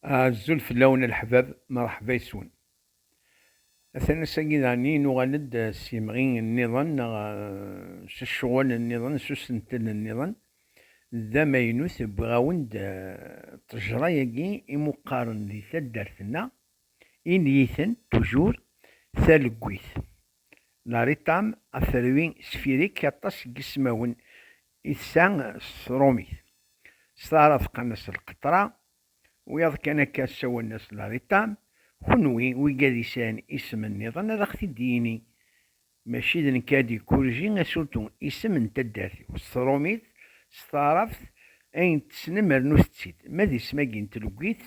الزول في اللون الحباب مرحبا يسون. أثناء ساقي نغالد سيمغين النظام الشغل النظام سوسنتل النظام ذا ما ينوث بغاوند تجرياكي مقارن ذي تدارتنا إن يثن توجور ثالقويث لاريتام أثروين سفيريك يطاس قسماون إثسان سروميث صارت قناص القطرة وياض كان كاسوا الناس لاريتام خنوي ويقاديسان اسم النظام هذا اختي ديني ماشي ذن كادي كورجي اسولتو اسم نتداتي والصروميت ستعرف اين تسنمر نوستيد ماذي سماكين تلوكيت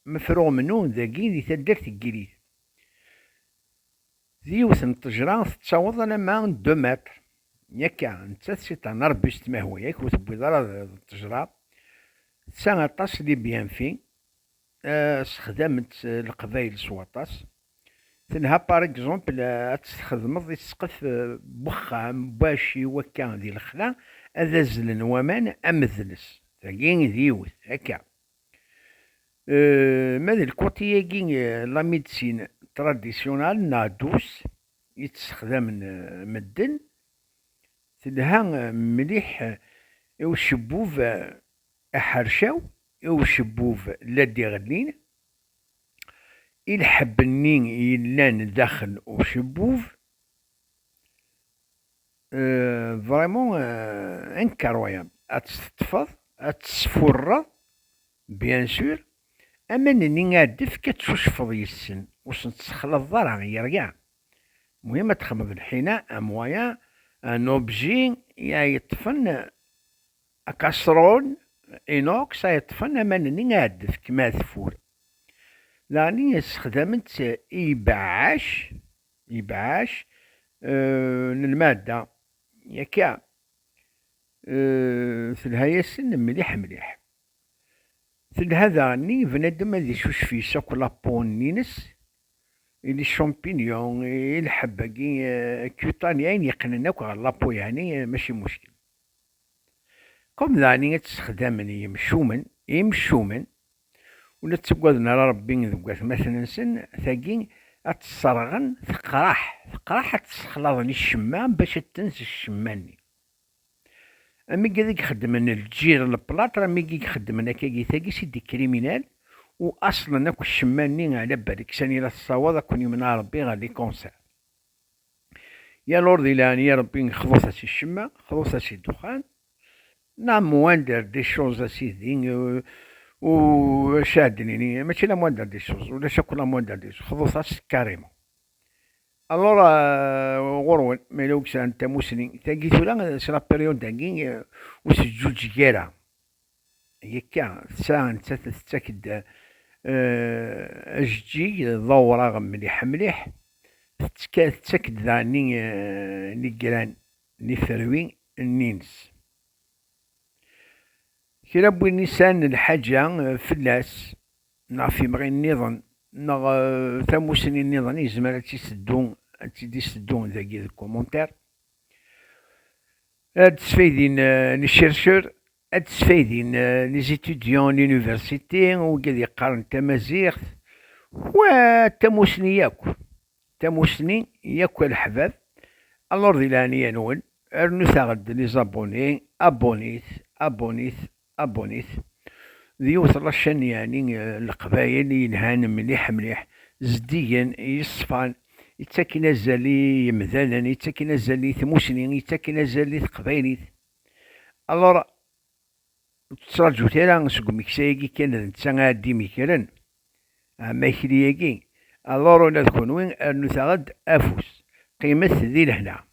مفروغ منو ذاكي ذي تدارت الكريت ذيوث التجران تتصاوض لما 2 متر ياكا نتا سيطان ربيست ما هو ياك وتبوي ضرا التجرا سان طاس لي بيان فين استخدمت القبايل سواطاس تنها بار اكزومبل تستخدمض يسقف بوخام باشي وكا ديال الخلا هذا زلن ومان امذلس تاكين ديوث هكا ماذا الكوتياكي لا ميديسين تراديسيونال نادوس يتستخدم مدن تلها مليح وشبوف احرشاو وشبوف لدي غلين الحب النين يلان داخل وشبوف فريمون انكرويابل اتستفض اتسفر بيان سور اما نني غادف كتشوشفض يسن واش نتسخلط ضرع يرجع المهم تخمض الحين اموايا ان اوبجي يطفن كاسرون إينوكس يطفن أما نني غادف كما ثفور لاني استخدمت إبعاش للمادة ياكا ثلها ياسن مليح ثلها ني بنادم هذي شوش في ساك لابون نينس إلي الشامبينيون الحباكي كيوتانيين يقنناك على لابو يعني ماشي مشكل كم ذاني تستخدمني يمشومن ولا تقعد نرى ربي ذوقات مثلا سن ثاقين أتصرغن ثقراح تسخلطني الشمام باش تنسى الشماني أمي كذاك خدمنا الجير البلاط رامي كي خدمنا كاكي ثاقي سيدي كريمينال وأصلا أكو الشماني على بالك ساني لا الصواد كوني من ربي غادي كونسير يا لوردي لاني يا ربي خلصها سي الشمام خلصها سي الدخان نعم موندر دي شوز اسيدي وشادنيني ماشي لا موندر دي شوز ولا شكون لا موندر دي شوز خلصها كاريمون الور غرون ميلوك سان تاموسني تاكي تولا سي لا بيريود تاكي وس جوج كيرا يكا سان تتاكد اجي ضوره مليح تتاكد ذاني نيكران نفروين النينس كي بوين نيسان الحاجة فلاس نا في مغي النظام نا ثاموسني النظام يزمر تيسدون ذاكي الكومونتير هاد تسفايدين لي شيرشور هاد تسفايدين لي زيتوديون لونيفرسيتي وقاد يقارن تمازيغ و تاموسني ياكو الحباب الور ذي لاني نون ارنو ثاغد لي زابوني ابونيت ذيوث رشان يعني القبايل ينهان مليح زديا يصفان يتاكي زالي يمذالا يتاكي زالي ثموسني يتاكي زالي قبايليت الور تراجو تيرا نسقو مكسايكي كان نتا غادي ميكرن اما كرياكي الور ولا تكون وين ارنو ثاغد افوس قيمة ذي لهنا